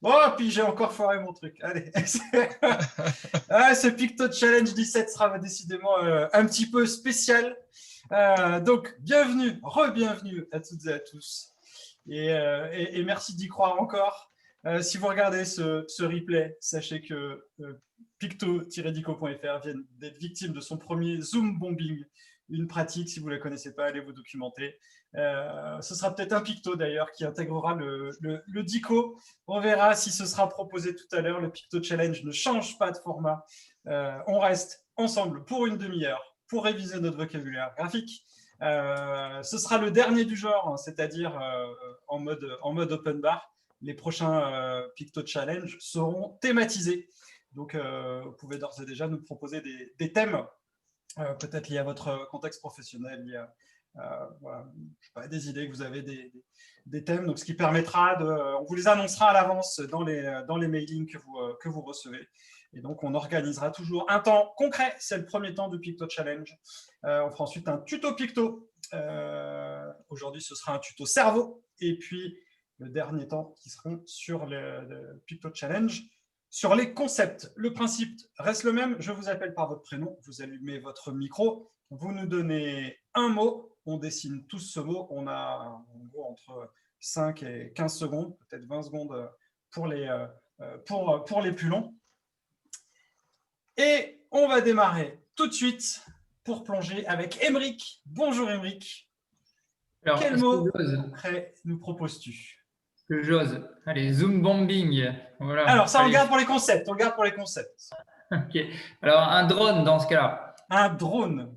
Oh, puis j'ai encore foiré mon truc. Allez. Ce Picto Challenge 17 sera décidément un petit peu spécial. Donc, bienvenue, re-bienvenue à toutes et à tous. Et merci d'y croire encore. Si vous regardez ce replay, sachez que picto-dico.fr vient d'être victime de son premier Zoom bombing. Une pratique, si vous ne la connaissez pas, allez vous documenter. Ce sera peut-être un Picto d'ailleurs qui intégrera le Dico. On verra si ce sera proposé tout à l'heure. Le Picto Challenge ne change pas de format. On reste ensemble pour une demi-heure pour réviser notre vocabulaire graphique. Ce sera le dernier du genre, c'est-à-dire en mode open bar. Les prochains Picto Challenge seront thématisés. Donc, vous pouvez d'ores et déjà nous proposer des thèmes peut-être liés à votre contexte professionnel, liés à voilà, je sais pas, des idées que vous avez, des thèmes. Donc, ce qui permettra on vous les annoncera à l'avance dans les mailings que vous recevez. Et donc, on organisera toujours un temps concret. C'est le premier temps du Picto Challenge. On fera ensuite un tuto Picto. Aujourd'hui, ce sera un tuto cerveau. Et puis, le dernier temps qui seront sur le Picto Challenge, sur les concepts. Le principe reste le même. Je vous appelle par votre prénom. Vous allumez votre micro. Vous nous donnez un mot. On dessine tous ce mot. On a en gros entre 5 et 15 secondes, peut-être 20 secondes pour les plus longs. Et on va démarrer tout de suite pour plonger avec Émeric. Bonjour Émeric. Quel mot concret nous proposes-tu? Que j'ose. Allez, zoom bombing. Voilà. Alors, ça, allez. on garde pour les concepts. On garde pour les concepts. Ok. Alors, un drone dans ce cas-là. Un drone.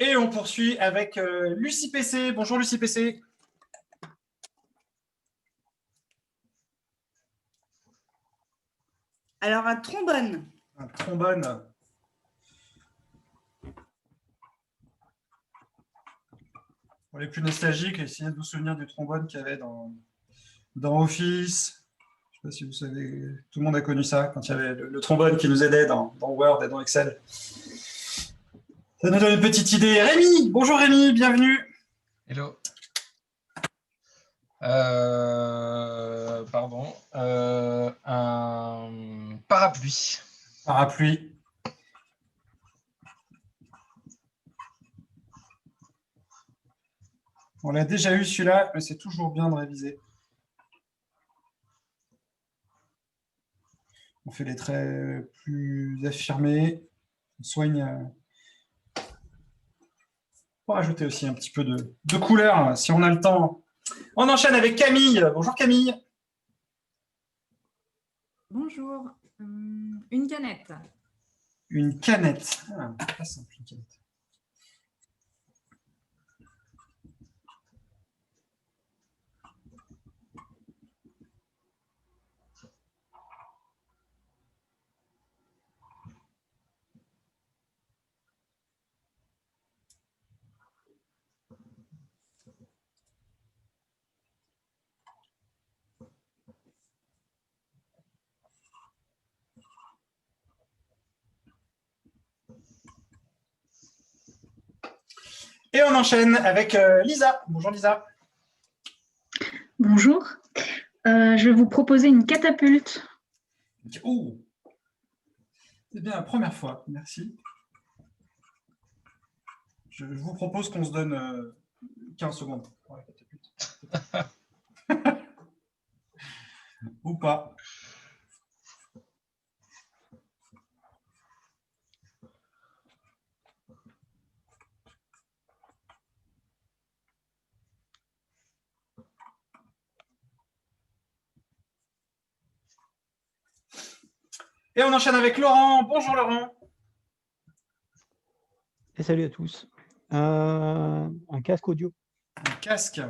Et on poursuit avec Lucie PC. Bonjour Lucie PC. Alors, un trombone. Un trombone. Pour les plus nostalgiques, essayez de vous souvenir du trombone qu'il y avait dans Office. Je ne sais pas si vous savez, tout le monde a connu ça, quand il y avait le trombone qui nous aidait dans Word et dans Excel. Ça nous donne une petite idée. Rémi, bonjour Rémi, bienvenue. Hello. Pardon. Un parapluie. Parapluie. On l'a déjà eu celui-là, mais c'est toujours bien de réviser. On fait les traits plus affirmés. On soigne. Pour rajouter aussi un petit peu de couleur, si on a le temps. On enchaîne avec Camille. Bonjour Camille. Bonjour. Une canette. Une canette. Ah, pas simple, une canette. Et on enchaîne avec Lisa. Bonjour Lisa. Bonjour. Je vais vous proposer une catapulte. Oh, c'est bien la première fois. Merci. Je vous propose qu'on se donne 15 secondes pour la catapulte. Ou pas. Et on enchaîne avec Laurent. Bonjour Laurent. Et salut à tous. Un casque audio. Un casque.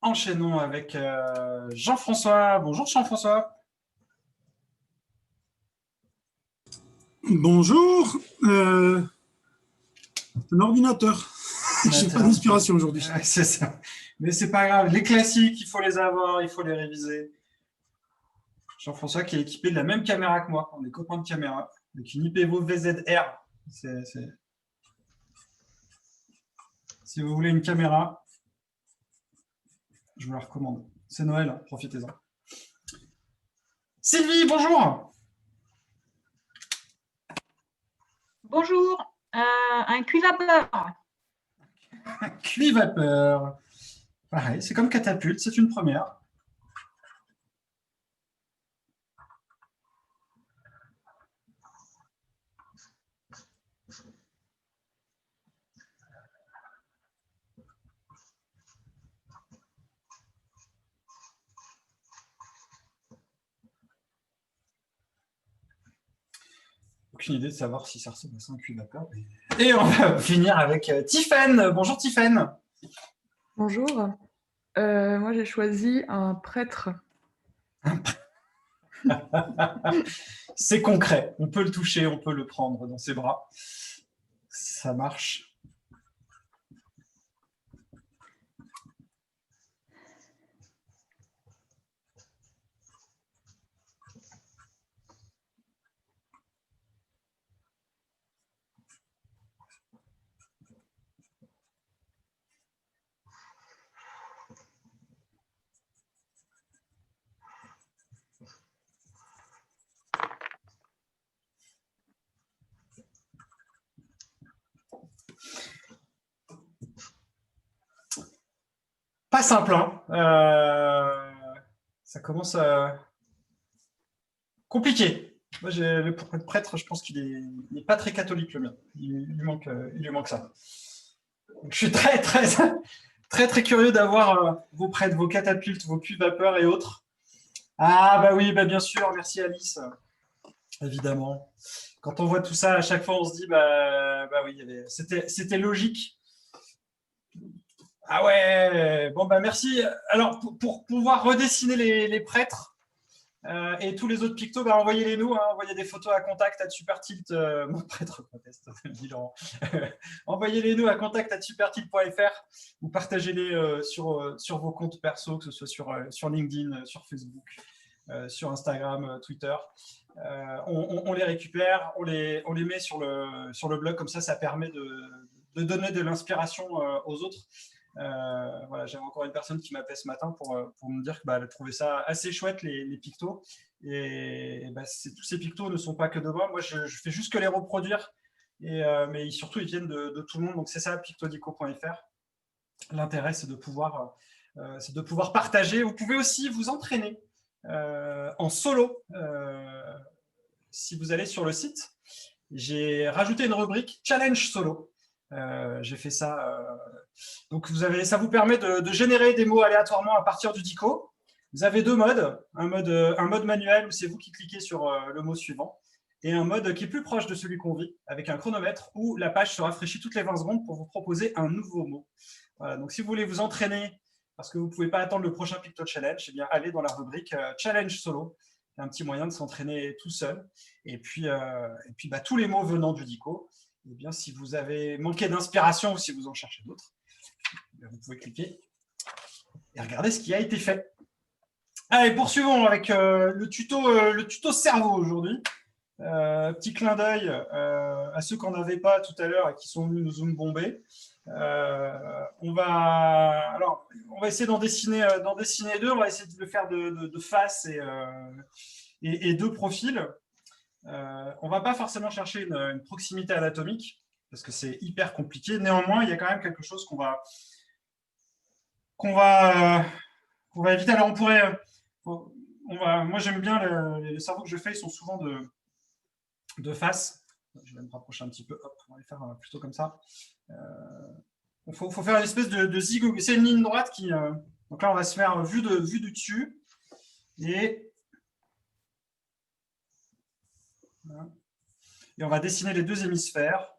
enchaînons avec Jean-François. Bonjour Jean-François. Bonjour. Un ordinateur. J'ai pas d'inspiration aujourd'hui. C'est ça. Mais c'est pas grave. Les classiques, il faut les avoir, il faut les réviser. Jean-François qui est équipé de la même caméra que moi. On est copains de caméra. Avec une IPEVO VZR. Si vous voulez une caméra, je vous la recommande. C'est Noël, hein, profitez-en. Sylvie, bonjour. Bonjour, un cuivapeur. Cuivapeur. Pareil, c'est comme catapulte, c'est une première. Aucune idée de savoir si ça ressemble à ça un cuivapeur. Et on va finir avec Tiffaine. Bonjour Tiffaine. Bonjour. Moi, j'ai choisi un prêtre. C'est concret. On peut le toucher, on peut le prendre dans ses bras. Ça marche. Pas simple, hein. Ça commence à... compliqué. Moi, le prêtre, je pense qu'il n'est pas très catholique, le mien. Il lui manque ça. Donc, je suis très, très, très, très curieux d'avoir vos prêtres, vos catapultes, vos cuivapeurs et autres. Ah, bah oui, bah bien sûr, merci Alice. Évidemment. Quand on voit tout ça, à chaque fois, on se dit, bah oui, c'était logique. Ah ouais, bon bah merci. Alors pour pouvoir redessiner les prêtres et tous les autres pictos, bah, envoyez-les nous, hein, envoyez des photos à contact@supertilt, mon prêtre proteste, dit Laurent. Envoyez-les nous à contact@supertilt.fr ou partagez-les sur vos comptes perso, que ce soit sur LinkedIn, sur Facebook, sur Instagram, Twitter. On les récupère, on les met sur le blog, comme ça permet de donner de l'inspiration aux autres. Voilà, j'avais encore une personne qui m'appelait ce matin pour me dire qu'elle trouvait ça assez chouette, les pictos. Et tous ces pictos ne sont pas que de moi. Je fais juste que les reproduire. Mais surtout, ils viennent de tout le monde. Donc, c'est ça, pictodico.fr. L'intérêt, c'est de pouvoir partager. Vous pouvez aussi vous entraîner en solo. Si vous allez sur le site, j'ai rajouté une rubrique Challenge Solo. J'ai fait ça. Donc, ça vous permet de générer des mots aléatoirement à partir du dico. Vous avez deux modes. Un mode manuel où c'est vous qui cliquez sur le mot suivant et un mode qui est plus proche de celui qu'on vit avec un chronomètre où la page se rafraîchit toutes les 20 secondes pour vous proposer un nouveau mot. Voilà, donc, si vous voulez vous entraîner parce que vous ne pouvez pas attendre le prochain Picto Challenge, eh bien, allez dans la rubrique Challenge Solo. C'est un petit moyen de s'entraîner tout seul. Et puis tous les mots venant du dico. Eh bien, si vous avez manqué d'inspiration ou si vous en cherchez d'autres, vous pouvez cliquer et regarder ce qui a été fait. Allez, poursuivons avec le tuto cerveau aujourd'hui. Petit clin d'œil à ceux qu'on n'avait pas tout à l'heure et qui sont venus nous zoom bomber. On va essayer d'en dessiner deux. On va essayer de le faire de face et de profil. On ne va pas forcément chercher une proximité anatomique parce que c'est hyper compliqué. Néanmoins, il y a quand même quelque chose qu'on va éviter. Alors, moi, j'aime bien les cerveaux que je fais, ils sont souvent de face. Je vais me rapprocher un petit peu. Hop, on va les faire plutôt comme ça. Il faut faire une espèce de zigouille. C'est une ligne droite qui. Donc là, on va se faire vue du dessus. Et on va dessiner les deux hémisphères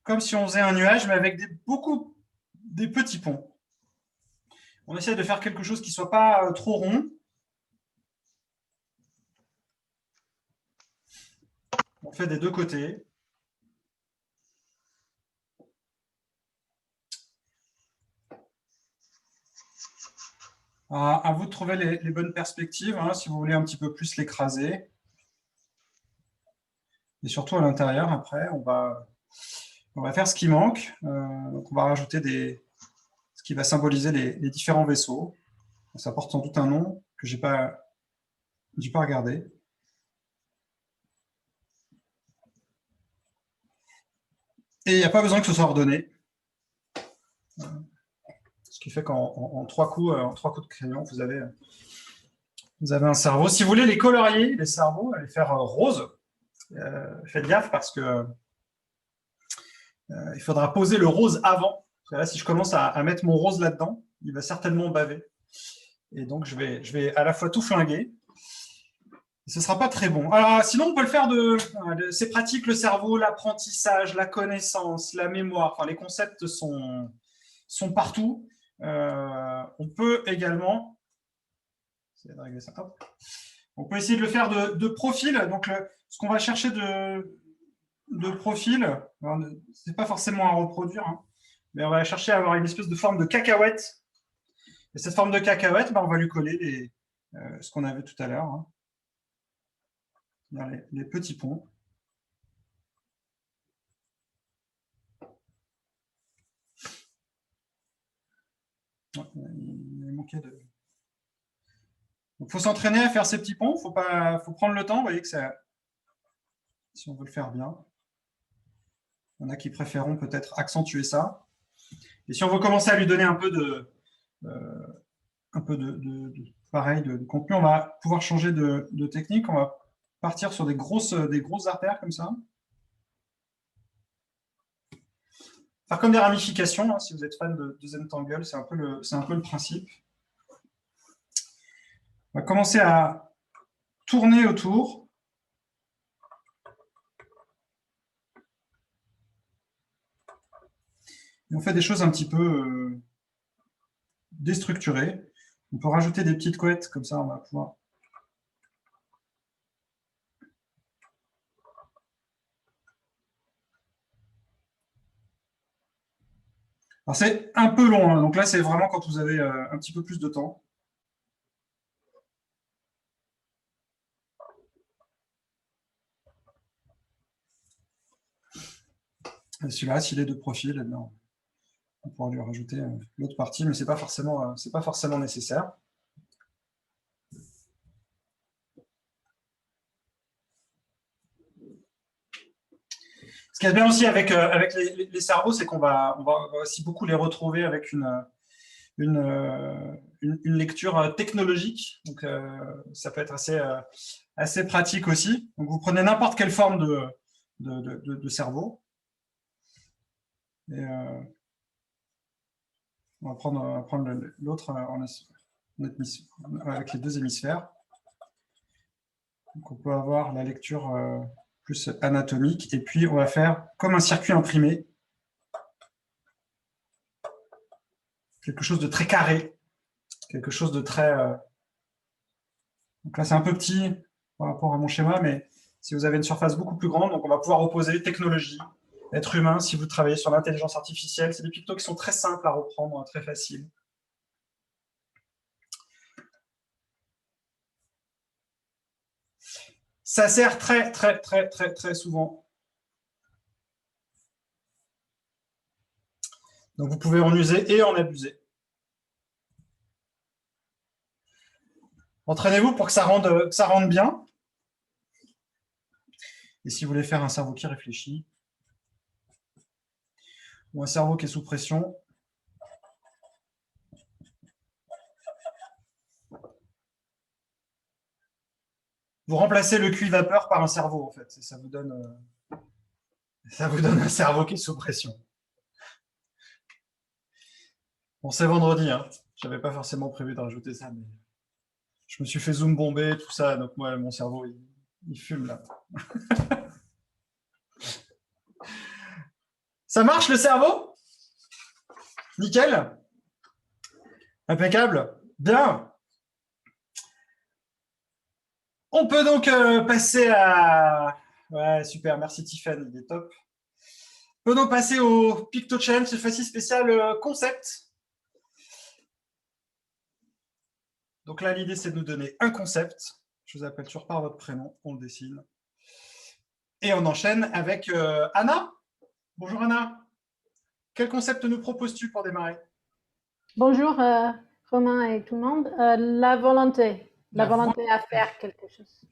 comme si on faisait un nuage, mais avec des petits ponts. On essaie de faire quelque chose qui ne soit pas trop rond. On fait des deux côtés. À vous de trouver les bonnes perspectives, hein, si vous voulez un petit peu plus l'écraser. Et surtout à l'intérieur, après, on va faire ce qui manque. Donc on va rajouter ce qui va symboliser les différents vaisseaux. Ça porte sans doute un nom que je n'ai pas regardé. Et il n'y a pas besoin que ce soit ordonné. Ce qui fait qu'en 3 coups de crayon, vous avez un cerveau. Si vous voulez les colorier, les cerveaux, les faire rose, faites gaffe parce que il faudra poser le rose avant. Parce que là, si je commence à mettre mon rose là-dedans, il va certainement baver. Et donc, je vais à la fois tout flinguer. Et ce ne sera pas très bon. Alors, sinon, on peut le faire c'est pratique, le cerveau, l'apprentissage, la connaissance, la mémoire. Enfin, les concepts sont partout. On peut également... On peut essayer de le faire de profil. Donc, ce qu'on va chercher de profil, ce n'est pas forcément à reproduire, hein, mais on va chercher à avoir une espèce de forme de cacahuète. Et cette forme de cacahuète, on va lui coller ce qu'on avait tout à l'heure. Hein. Les petits ponts. Il manquait de... Il faut s'entraîner à faire ces petits ponts. Faut prendre le temps. Vous voyez que si on veut le faire bien. Il y en a qui préféreront peut-être accentuer ça. Et si on veut commencer à lui donner un peu de contenu, on va pouvoir changer de technique. On va partir sur des grosses artères comme ça. Faire comme des ramifications, hein, si vous êtes fan de Zentangle, c'est un peu le principe. On va commencer à tourner autour. Et on fait des choses un petit peu déstructurées. On peut rajouter des petites couettes, comme ça on va pouvoir... Alors c'est un peu long, hein. Donc là c'est vraiment quand vous avez un petit peu plus de temps. Celui-là, s'il est de profil, eh bien, on pourra lui rajouter l'autre partie, mais ce n'est pas forcément nécessaire. Ce qui est bien aussi avec les cerveaux, c'est qu'on va aussi beaucoup les retrouver avec une lecture technologique. Donc, ça peut être assez pratique aussi. Donc, vous prenez n'importe quelle forme de cerveau. Et on va prendre l'autre avec les deux hémisphères. Donc, on peut avoir la lecture plus anatomique. Et puis, on va faire comme un circuit imprimé. Quelque chose de très carré. Quelque chose de très... Donc là, c'est un peu petit par rapport à mon schéma, mais si vous avez une surface beaucoup plus grande, donc on va pouvoir opposer technologie, être humain. Si vous travaillez sur l'intelligence artificielle, c'est des pictos qui sont très simples à reprendre, très faciles. Ça sert très, très, très, très, très souvent. Donc, vous pouvez en user et en abuser. Entraînez-vous pour que ça rende bien. Et si vous voulez faire un cerveau qui réfléchit, ou un cerveau qui est sous pression, vous remplacez le QI vapeur par un cerveau, en fait. Et ça vous donne un cerveau qui est sous pression. Bon, c'est vendredi, hein. Je n'avais pas forcément prévu de rajouter ça, mais je me suis fait zoom bomber, tout ça, donc moi, mon cerveau, il fume là. Ça marche le cerveau? Nickel. Impeccable. Bien. On peut donc passer à... Ouais, super, merci Tiffany, il est top. On peut donc passer au Picto Challenge, cette fois-ci spécial concept. Donc là, l'idée, c'est de nous donner un concept. Je vous appelle toujours par votre prénom, on le dessine. Et on enchaîne avec Anna. Bonjour Anna. Quel concept nous proposes-tu pour démarrer? Bonjour Romain et tout le monde. La volonté. La volonté à faire quelque chose.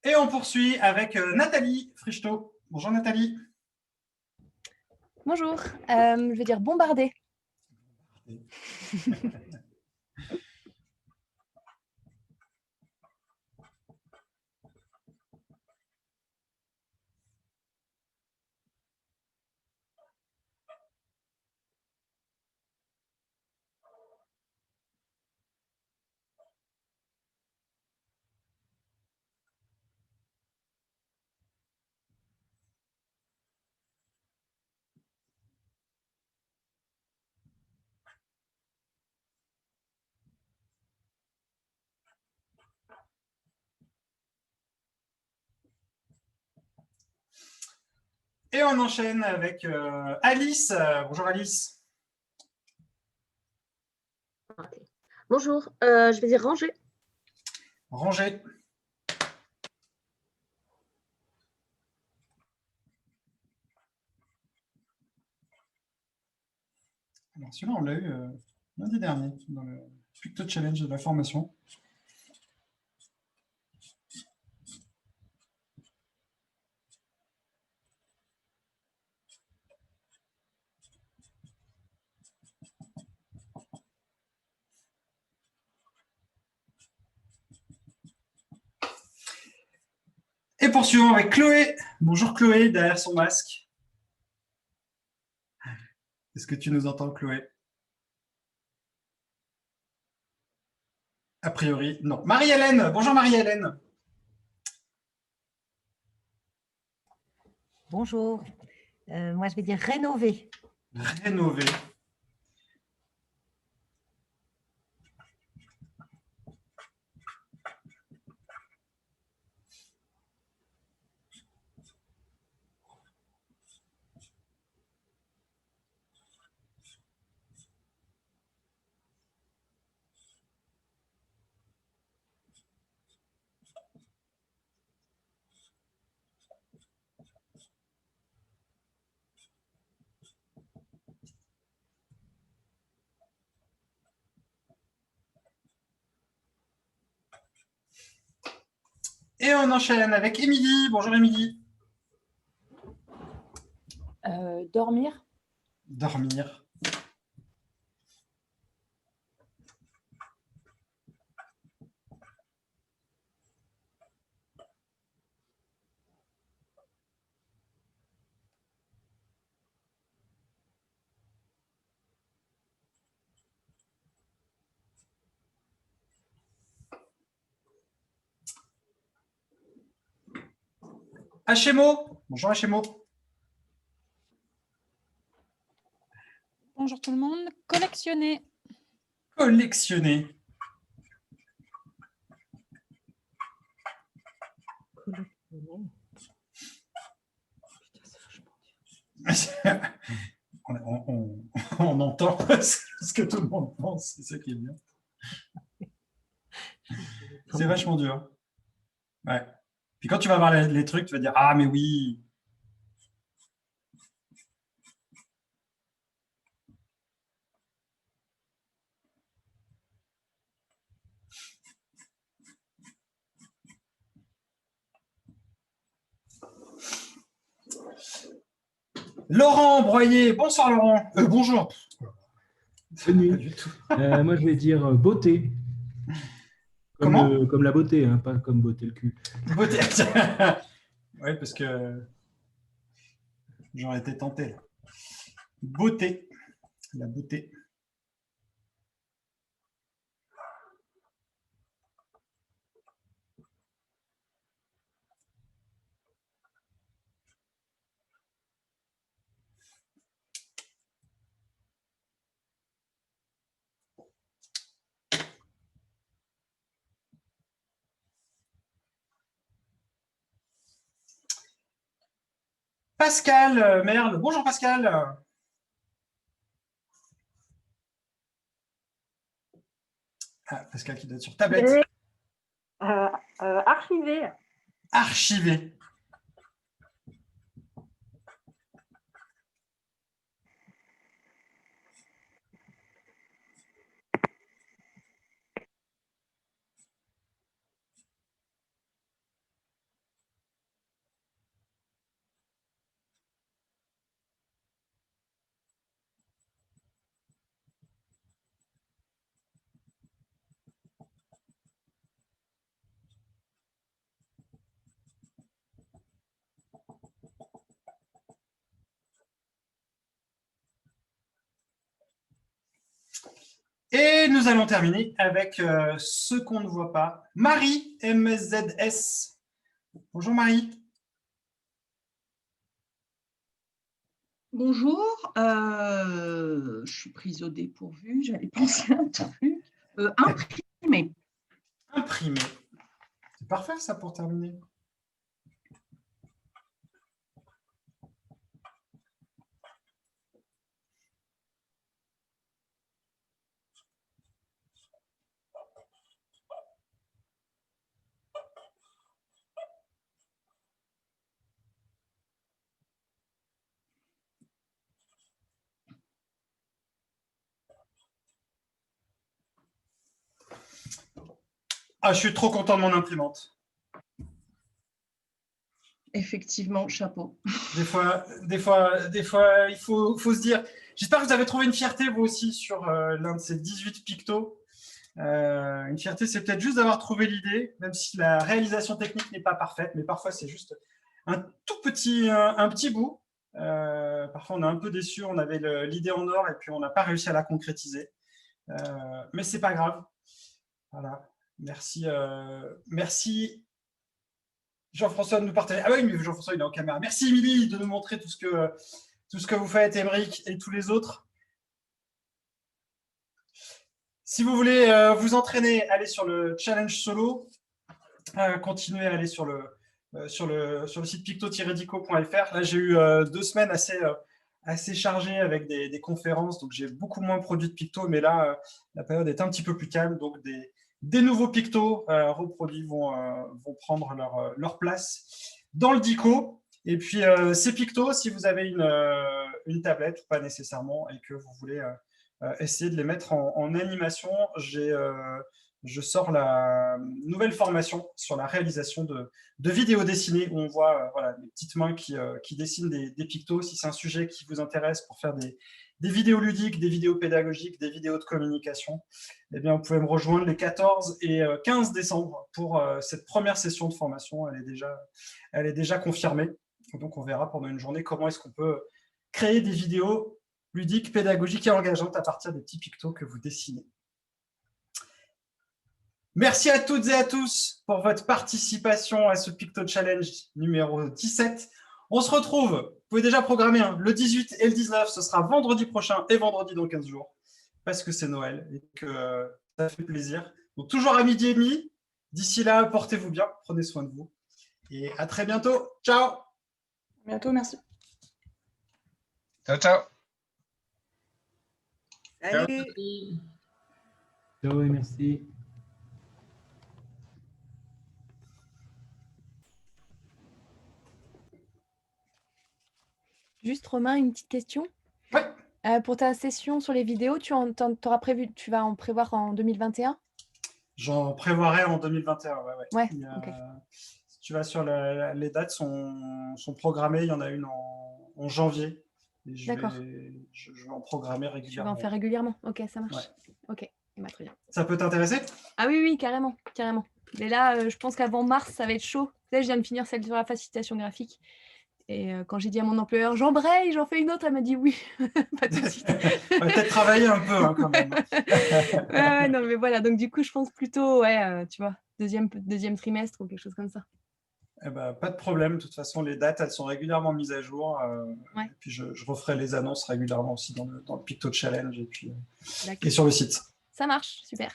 Et on poursuit avec Nathalie Frichto. Bonjour Nathalie. Bonjour, je vais dire bombarder. Et on enchaîne avec Alice. Bonjour Alice. Bonjour, je vais dire ranger. Ranger. Alors celui-là, on l'a eu lundi dernier dans le Picto Challenge de la formation. Et poursuivons avec Chloé. Bonjour Chloé, derrière son masque. Est-ce que tu nous entends, Chloé? A priori, non. Marie-Hélène. Bonjour Marie-Hélène. Bonjour, moi je vais dire rénover. Rénover. Et on enchaîne avec Émilie. Bonjour Émilie. Dormir. Dormir. HMO. Bonjour HMO. Bonjour tout le monde. Collectionner. Collectionner. On entend ce que tout le monde pense, c'est ça qui est bien. C'est vachement dur. Ouais. Puis quand tu vas voir les trucs, tu vas dire « Ah, mais oui !» Laurent Broyer, bonsoir Laurent. Bonjour. Salut. Pas du tout. Moi, je vais dire beauté. Comment Comme la beauté, hein, pas comme beauté le cul. Beauté. Oui, parce que j'aurais été tenté. Beauté. La beauté. Pascal Merle. Bonjour Pascal. Ah, Pascal qui doit être sur tablette. Archivé. Archivé. Et nous allons terminer avec ce qu'on ne voit pas. Marie, MZS. Bonjour Marie. Bonjour, je suis prise au dépourvu, j'allais penser à un truc. Imprimé. Imprimé. C'est parfait ça pour terminer. Ah, je suis trop content de mon imprimante. Effectivement, chapeau. Des fois, il faut se dire. J'espère que vous avez trouvé une fierté, vous aussi, sur l'un de ces 18 pictos. Une fierté, c'est peut-être juste d'avoir trouvé l'idée, même si la réalisation technique n'est pas parfaite, mais parfois, c'est juste un tout petit, un petit bout. Parfois, on est un peu déçu. On avait l'idée en or et puis on n'a pas réussi à la concrétiser. Mais ce n'est pas grave. Voilà. Merci. Merci. Jean-François de nous partager. Ah oui, mais Jean-François, il est en caméra. Merci, Émilie, de nous montrer tout ce que vous faites, Émeric et tous les autres. Si vous voulez vous entraîner, allez sur le challenge solo. Continuez à aller sur le site picto-dico.fr. Là, j'ai eu 2 semaines assez chargées avec des conférences, donc j'ai beaucoup moins produit de picto, mais là, la période est un petit peu plus calme, donc des nouveaux pictos reproduits vont prendre leur place dans le dico. Et puis, ces pictos, si vous avez une tablette, pas nécessairement, et que vous voulez essayer de les mettre en animation, je sors la nouvelle formation sur la réalisation de vidéos dessinées où on voit voilà, les petites mains qui dessinent des pictos. Si c'est un sujet qui vous intéresse pour faire des vidéos ludiques, des vidéos pédagogiques, des vidéos de communication, eh bien, vous pouvez me rejoindre les 14 et 15 décembre pour cette première session de formation. Elle est déjà confirmée. Donc, on verra pendant une journée comment est-ce qu'on peut créer des vidéos ludiques, pédagogiques et engageantes à partir des petits pictos que vous dessinez. Merci à toutes et à tous pour votre participation à ce Picto Challenge numéro 17. On se retrouve, vous pouvez déjà programmer le 18 et le 19, ce sera vendredi prochain et vendredi dans 15 jours, parce que c'est Noël et que ça fait plaisir. Donc toujours à 12h30. D'ici là, portez-vous bien, prenez soin de vous et à très bientôt. Ciao. À bientôt, merci. Ciao, ciao. Salut. Ciao et merci. Juste Romain, une petite question. Ouais. Pour ta session sur les vidéos, tu vas en prévoir en 2021? J'en prévoirai en 2021. Ouais, okay. Si tu vas sur les dates sont programmées, il y en a une en janvier Et je D'accord. vais en programmer Tu vas régulièrement. en faire régulièrement. Ok, ça marche. Ouais. Ok, eh ben, très bien. Ça peut t'intéresser? Ah oui, oui, carrément, carrément. Mais là, je pense qu'avant mars, ça va être chaud. Tu sais, je viens de finir celle sur la facilitation graphique. Et quand j'ai dit à mon employeur, j'embraye, j'en fais une autre, elle m'a dit oui, pas tout de suite. On va peut-être travailler un peu hein, quand même. Ouais, non, mais voilà, donc du coup, je pense plutôt, ouais, tu vois, deuxième trimestre ou quelque chose comme ça. Eh ben, pas de problème. De toute façon, les dates, elles sont régulièrement mises à jour. Ouais. Et puis, je referai les annonces régulièrement aussi dans le Picto Challenge et puis D'accord. et sur le site. Ça marche, super.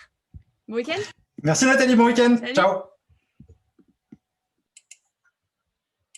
Bon week-end. Merci Nathalie, bon week-end. Salut. Ciao.